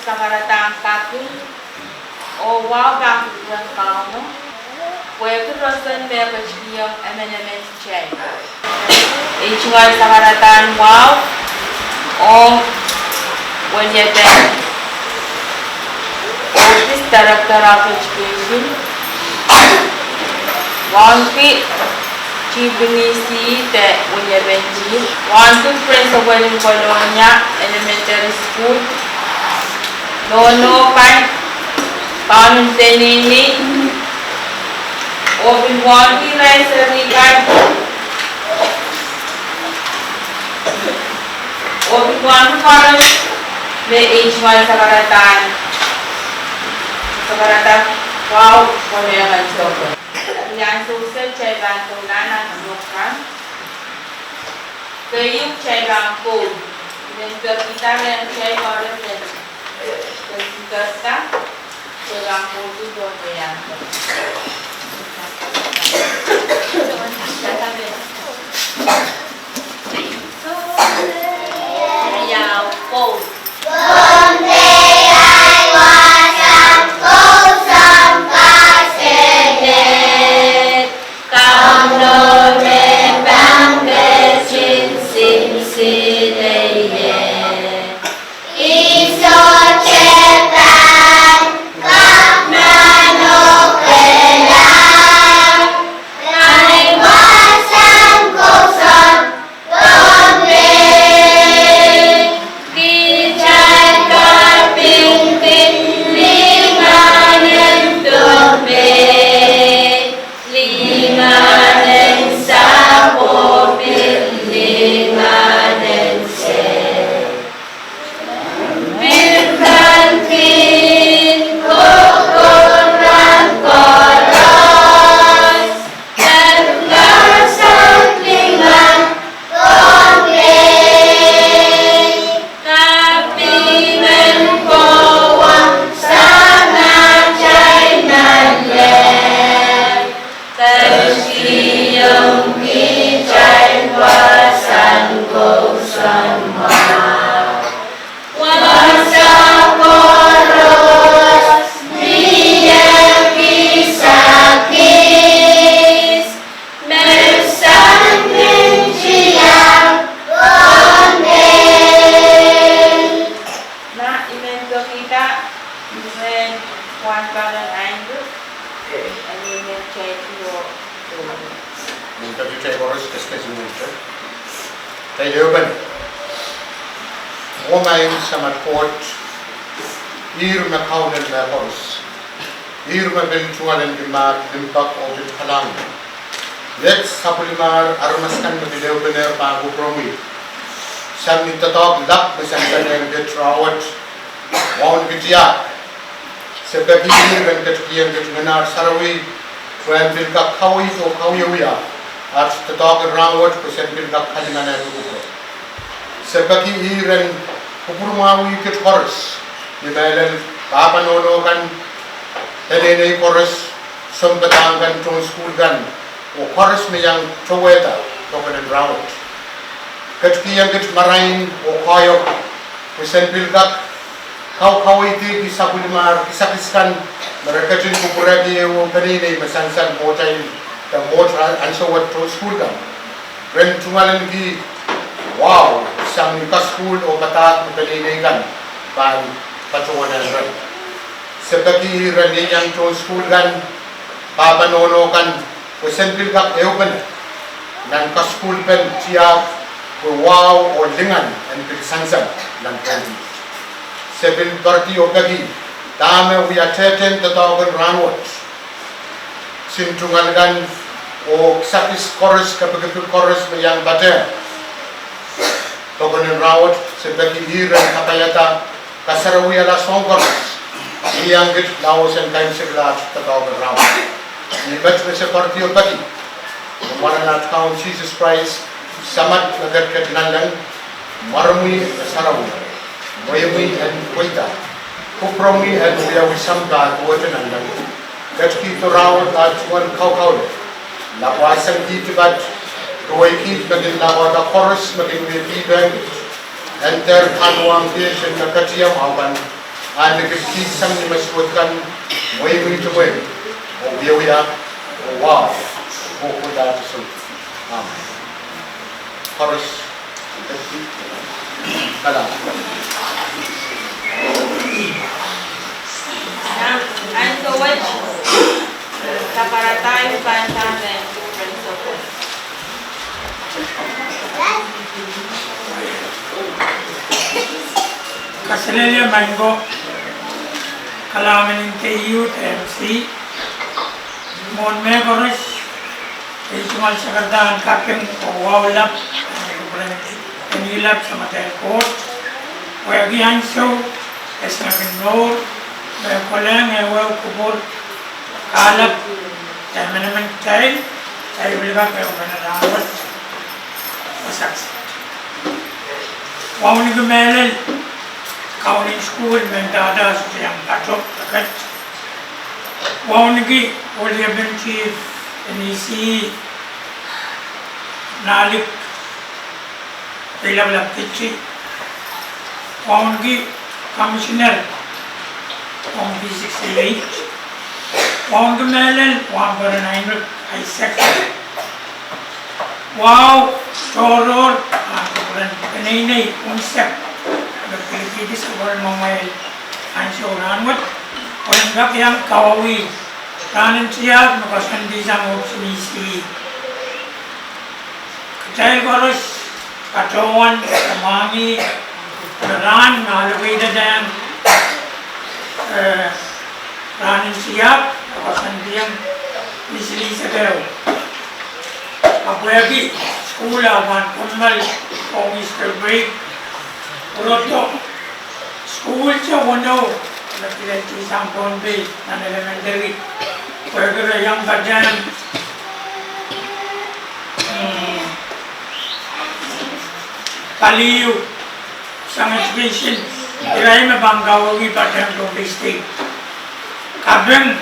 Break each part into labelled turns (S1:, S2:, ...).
S1: sakaratan kaki o wow kaki yang kamu kue kerosan mereka yang emen cai ichungai sakaratan wow o wajah office director of education wanti Cibinisi te punya benci. Wantu principal in Kolonia Elementary School. Nono kan kamu senini. Obi wanti nursery kan. Obi wanti kan le age-1 sakaratan. Wow, Kolonia kan coba. Yang susah cai bantu nana bukan, kayup cai bangku, dan kita yang cai orang dan kita cai bangku itu dua yang. Yang kau. Seperti iran kupurmawi ke chorus di melen papa nono kan tadi chorus sempetang kan tung school kan o chorus ni yang coweta token round ketki yang ket marain o koyo kusen pilgak kau itu bisa kulimar kisah-kisahkan mereka jin kupuragi o kanini masansan motain dan motor ansawat to school kan ren tungalan gi wow sang ka school o batak kanini kan pan patungan ren seperti ren yang to school kan baba nono kan kusen pilgak euben dan ka school pen tiap wow o lingan and pilsansan dan kan Seven party opagi, dame we attend the token ranwat. Sintungan o sakis chorus kapagapil chorus mayang bate. Token ranwat sebagi hiran katayata kasarawi ala song chorus. Iyang git laos and time siglat the token ranwat. Ni bet se party opagi. Maranat count Jesus Christ samat nagat katinalan marmi sarawi. Mayumi and Waita, Kupromi and Wiawisamga, Water and Lang. Let's keep around at one cow. Lawasan Kitibat, Roiki, Magin Lawa, the chorus, Magin with language. And there Kanuam fish and Nakatiam Havan, Ada kisah ni masukkan moi ini tu moi. Oh dia, oh wow, oh dah tu. Harus kalah.
S2: And so what Kaparatai Pantan and principles.
S3: Kasalaya mango kalaman inte youth MC mon me koros isumal sakardan kakem wawlap nilap sama telkot wagi anso esna binor me koleng ewa kubur kalap teman-teman saya bilga ke mana rawat masaks wawni gemelel Kolonia school mentada yang katok dekat. Waungi oleh benci ECE nalik pelabla kecil. Waungi komisioner waungi 68. Waungi melel waungi 9 Isaac. Wow, toror, kemudian penini konsep. Berkali-kali sebuah memail ansuran buat orang yang kawawi kanan siap makasan di sama opsi kecil korus kacauan kemangi beran ngalui dadang kanan siap makasan dia misli segera apa lagi sekolah ban kembal komis break Roto school cha wono nakilati sampon be nan elementary pagara yang badan kaliu sang education irai me banggawi badan do district kabeng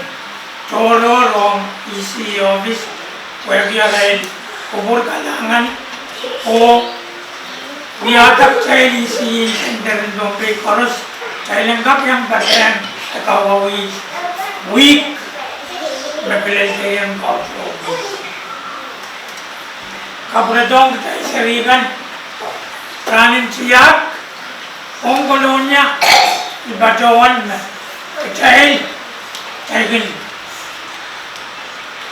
S3: toro rom ECE office pagara lain kubur kalangan o Biadab child ECE center in Bombay Chorus, Chilanggap yang badan kawawi week mapilalayan also. Kabradong tayo sarigan, pranin siyak, Kolonia, ibadawan child, child,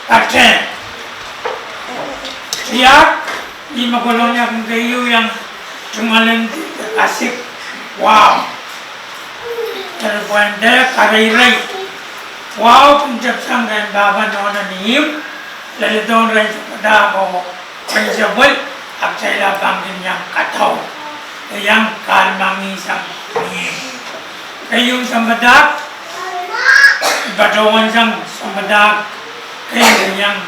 S3: paten. Siyak, lima Kolonia kung kayo yang Cumalan asik, wow. Telepon dia karai, wow. Pencap sanggan baba nona nim, lalu don rai pada ko pencapul, absailah bangin yang katau, yang kalmangi sang nim. Kayung sambadak, badawan sang sambadak, kayung yang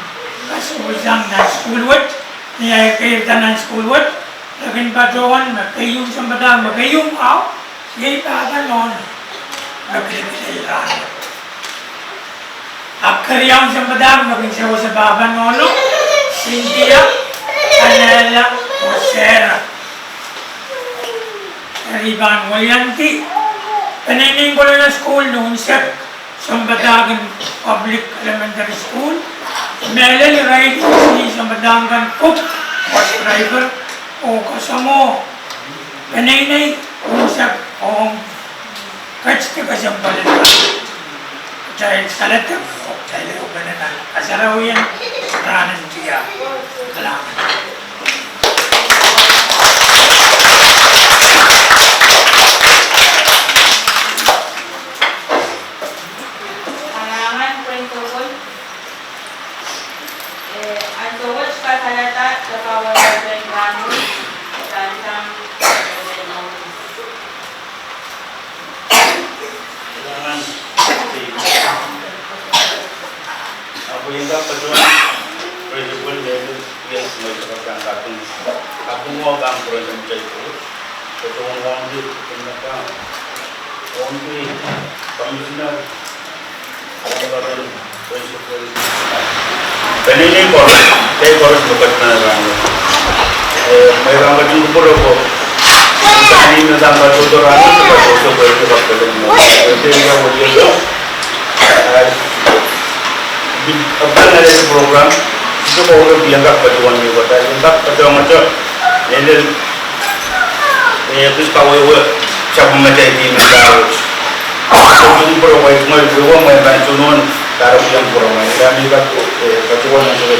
S3: school sang dan school word, ni ay kayung tanan school word. Lakin badawan magkayong sa madang magkayong aw yay baba noon nagkilailan akariyang sa madang maging sa baba noon Cynthia Anela Rosera Riban Wayanti pananing ko na school noon sa Sambadagan Public Elementary School Melel Ride sa Sambadagan Cook bus driver o kasamo kanay usap o kats ka kasampalan dahil salatang o dahil o ganana kasaraw yan ranan siya kalaman
S2: Kalangan principal ang tuwag kasalata sa kawalan ng tantang
S4: Jangan aku yang tak percaya prinsipal level yang semuanya aku mau bang prinsipal itu ketemu orang di kenapa orang di komisioner orang prinsipal ini saya harus bekerja dengan mereka macam tu pun ini dalam batu orang itu batu bergerak dalam jadi yang wajib itu apa ada program itu baru dianggap batuan ni kota dianggap batuan macam ini terus kawai cabut macam ini mendarat jadi program itu mau main bantuan taruh yang program kami kat batuan itu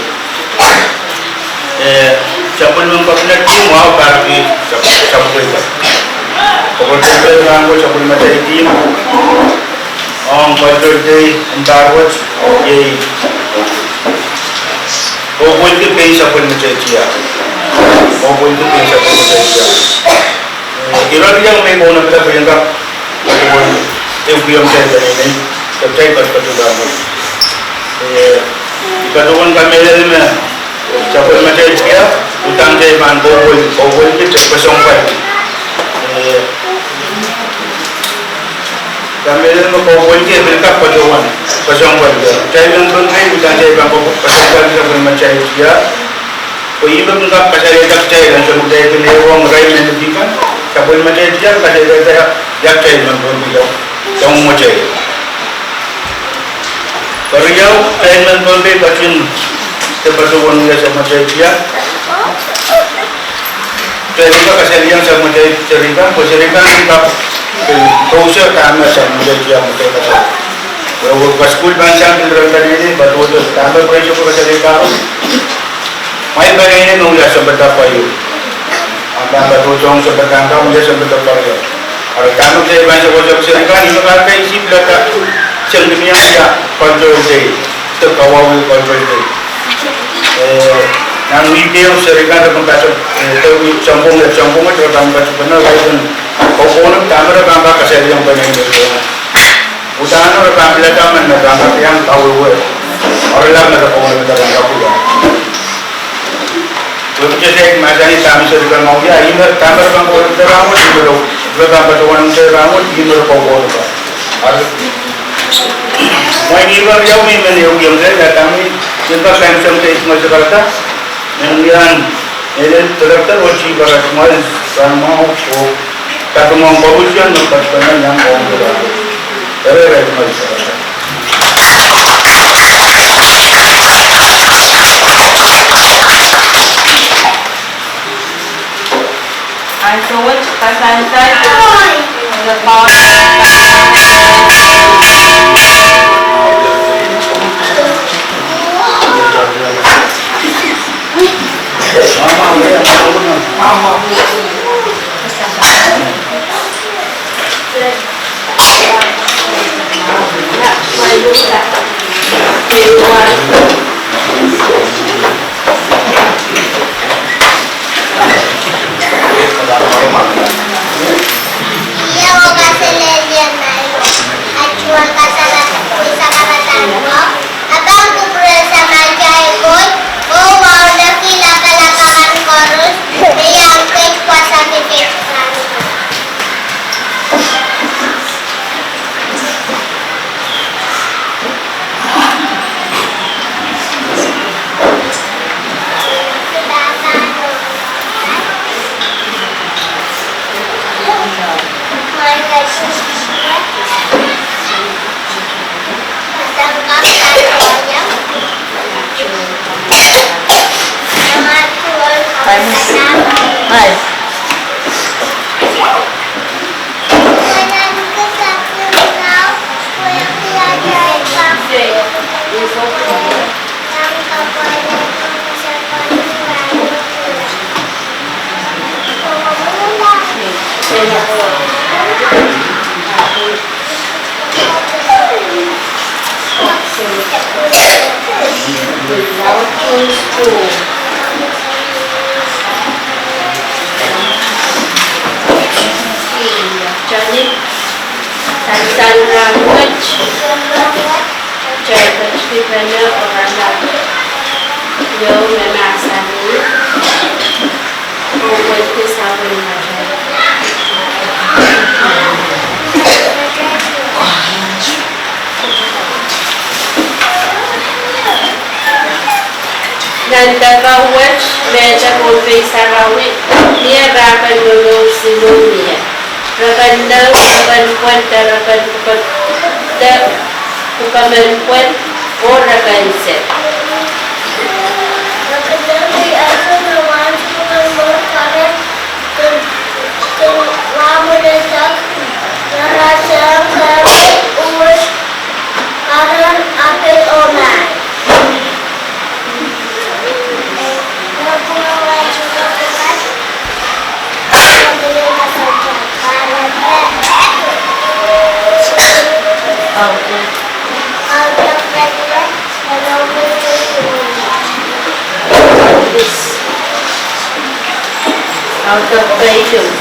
S4: cabut memperkenalkan tim mau bagi cabut itu kalau kita orang cabut macam ini birthday entarwat ye boleh ke pensa pun macam dia boleh ke pensa pun macam dia kira yang main bola kita berjangka yang biar saya ini terkait berketudah jika tuan kami ini cabut macam dia utang saya bantu boleh kita bersongkai kami ini berkongsi mereka perjuangan saya nonton ni bukan saya bangku perjuangan kita bermacam dia koi berangkat pasal dia cai dan semua itu lewang rai mendikan saya bermacam dia pasal dia jak cai nonton dia kamu macam Korea saya nonton dia pasal perjuangan dia sama dia saya juga pasal yang sama cerita kita proses kami sama dia macam kalau pas school bangsa kita tadi ini baru tu tambah proses proses cerita main bagi ini nulis sebentar payu anda baru jom sebentar kamu dia sebentar payu kalau kamu saya bangsa proses cerita ini kalau kita isi belaka sendirian dia kontrol day terkawal kontrol day yang video cerita tentang kasus itu campur itu tentang kasus benar lain kau kamera kamera kasih yang banyak itu usaha orang kamera kamera yang tahu orang lain ada kau orang dalam kapula Lalu jadi macam ni kami sedang mau dia ini kamera kau orang ini baru kamera orang ini baru kau orang mau ini baru yang saya kami kita Samsung case macam kata yang ini terletak wajib berat kemarin sama kata mau bahusan lepas kena yang mau berat terus macam
S2: And so which percentage of the power Kawach, Meja Kofi Sarawi, near Rakan Lulu Silunia. Rakan Dal, Rakan Puenta, Rakan Pukaman Puent, or Rakan Set. Out of Beijing.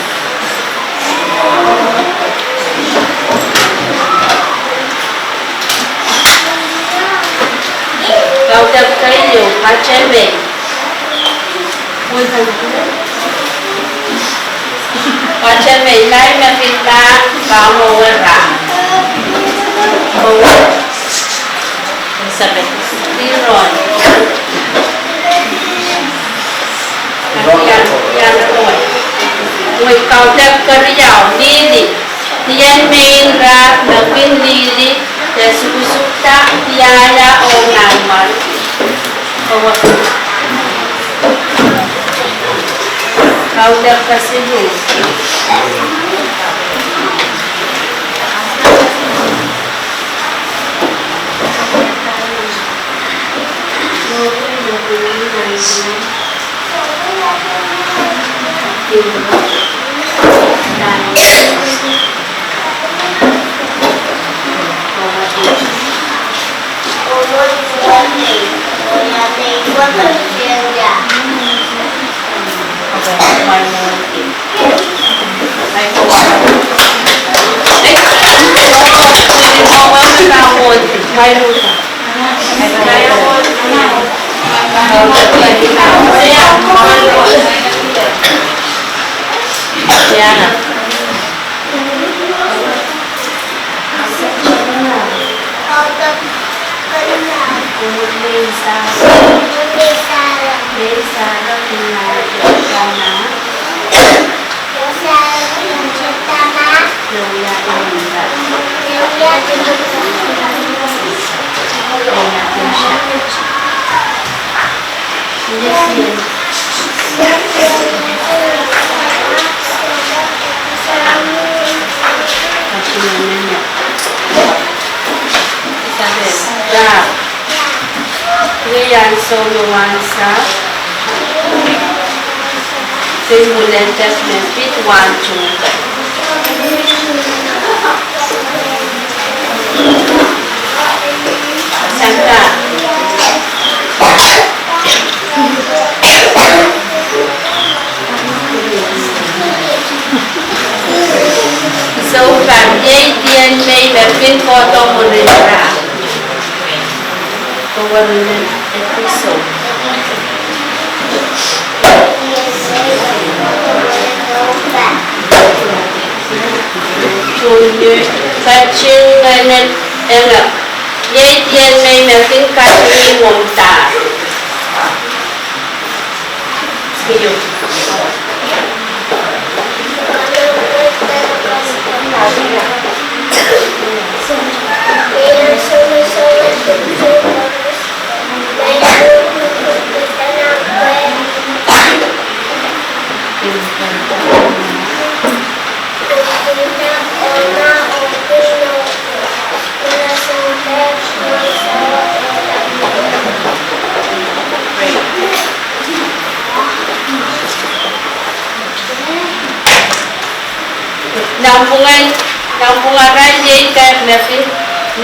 S2: Out of Beijing, Hacheme. Hacheme, Lai Mafita, Kamowera. Sabit. Tiron. Yan rồi. Người cầu đẹp cơ giàu đi đi. Tiyan main rat na pin đi đi. Để susukta tiaya o naman. Cầu đẹp kasi yun. Soluansa Simulated Method 1, 2 Sangka So phạm dây tiên mây và phiên photo một lần ra episode. Tunju kacil kanan enggak. Yai tian mai makin kacil wonta. Setuju. Nampungan raja kat mesti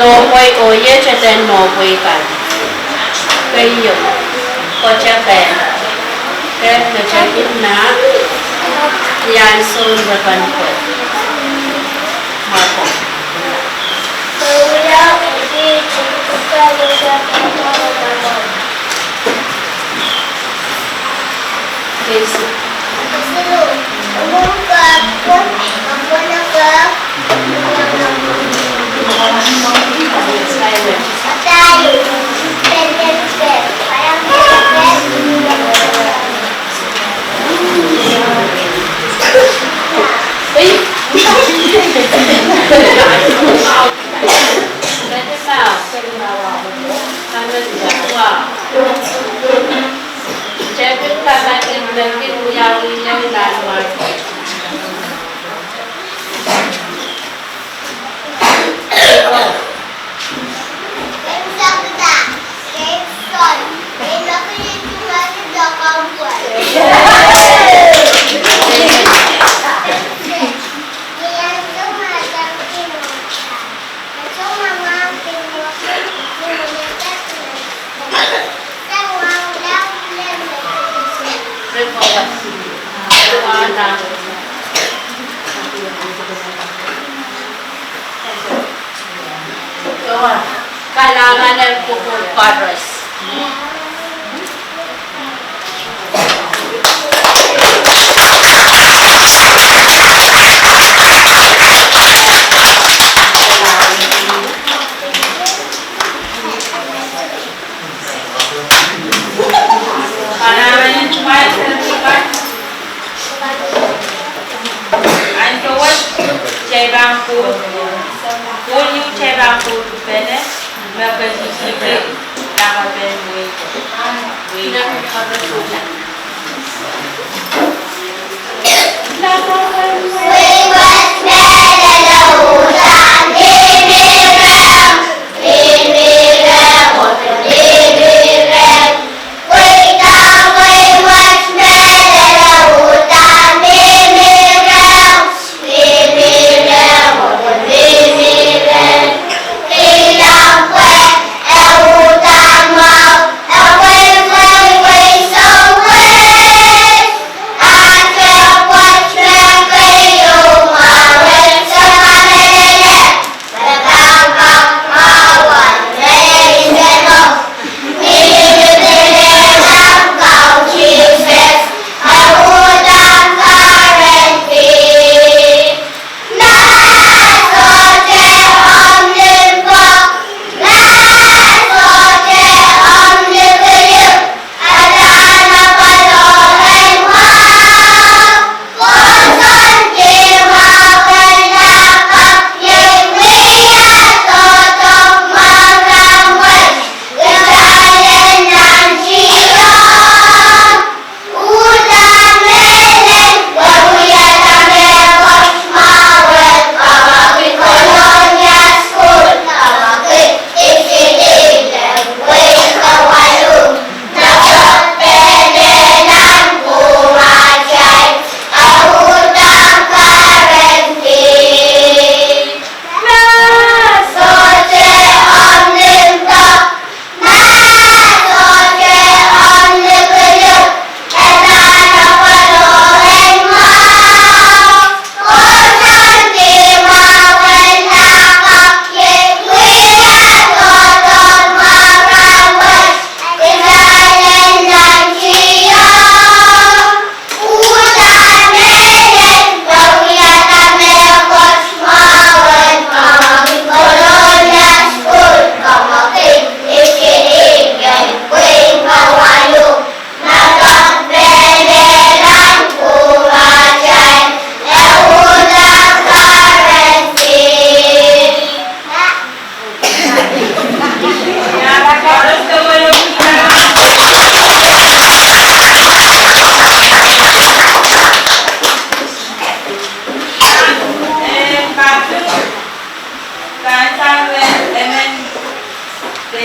S2: nopoi oye catan nopoi kan. Kayu, kocak ben. Kat macam na yang sun berkan kot. Makom. Kesi. Mungkin uyawinya laluan. Kailangan ng pupul pares. Kailangan yung tumayo sa lugar. Ang tuwad, cebang po. Kung yung cebang po, pwede. Magkasisipin, nakapin mo ito.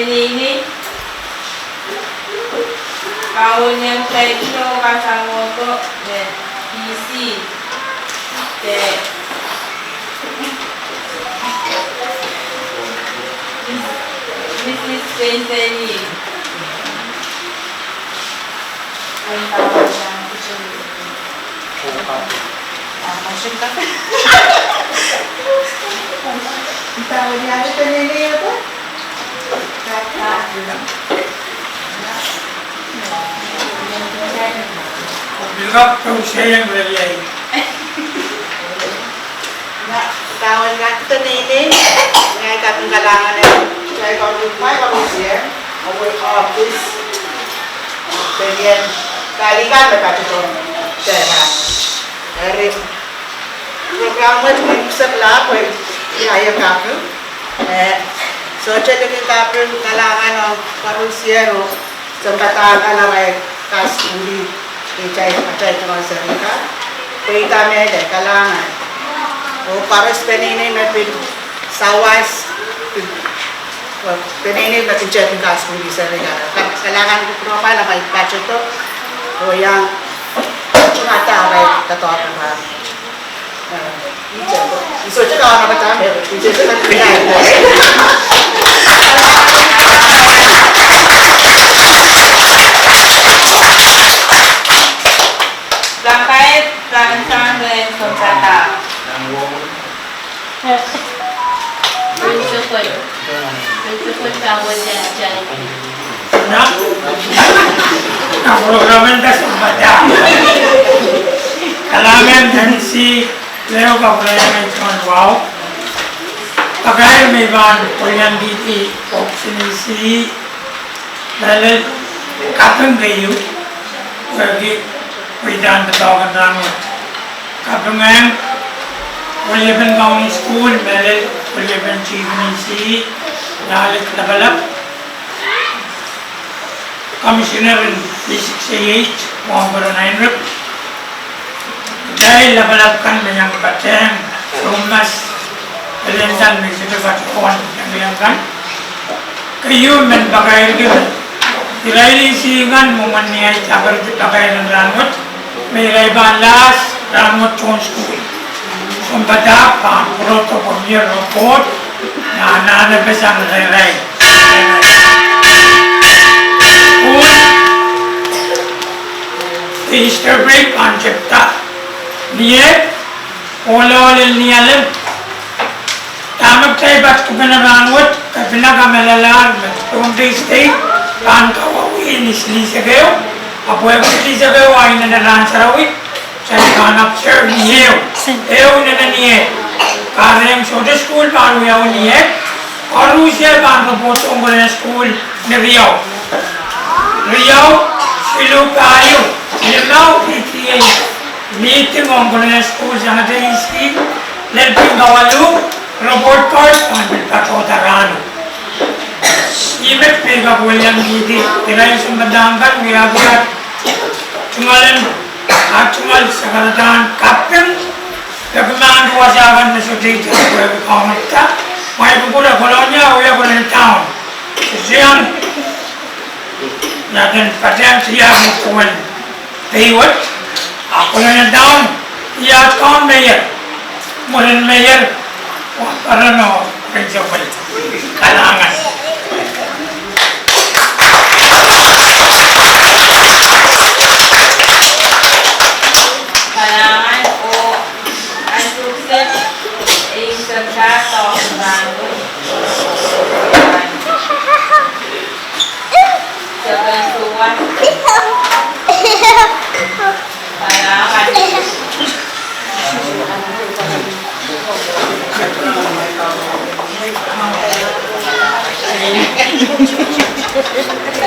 S2: Ini kawan yang tekno kasama ko de ECE de Mrs. Penseni ang tawag ng masuk ka ang tawag niya ito nila ito
S3: Bilgap kausayan relay.
S5: Kawan nga ito nini, ngay katong galangan na kaya may kalusiyan, away office, ganyan, kalikan na katong tema. Dari programa ng sa lahat, ihayang kapil. So, siya naging kapil galangan ng kalusiyan, sa bataga na may kaskuli. Icay sama serika. Kita me de kalangan. O pares penini me pin sawas. Penini me pin chatting kas kung di serika. Kalangan ko profile na may patch to. O yang ngata ay katoa ko ba. Iso siya ka na ba ta me? Iso siya ka pinay.
S2: Langkait rancang dan kontrata. Bersyukur kawan jadi.
S3: Nah, program itu sempada. Kalangan dan si Leo kapulangan cuma wow. Pakai meban kuliah di opsi lalu kapeng gayu bagi Widan betawakan rangut. Kapungan William County School, Melil, William Chief ECE, Nalik Nabalap, Commissioner in ECE, Mohammed Nainrip, Jai Nabalap kan menyang Batang, Rumas, Pelintan Meksiko Batikon yang diangkan, kayu men pakai gitu. Tirai singan momennya cabar pakai rangut, merai balas rangut Town School. Sumpah pan protokol report, na besar rai. Easter break pancipta, dia oleh nialam. Tamak saya bat kebenar rangut, kebenar kamelalar, untuk state pan kawawi ini sili segayo, apa yang sili segayo aina dan sarawi. Saya kanak share niyo, na niye. Karena yang sudah school baru yang niye, orang usia baru report onggolan school di Riau. Riau, Silukayu, Limau PTA, meeting onggolan school sangat isi, lebih kawalu report card ambil katotaran. Imet pega boleh gidi, tirai sumbadangkan biar cumalan. Actual sekarang kapten, kebenaran kuasa na sudah jadi kaumita, mai bukulah Kolonia, uya bulan town. Siang, naden paten siang mutuan, tewat, aku na town, ia town mayor, mulen mayor, karena principal kalangan.
S2: Thank you.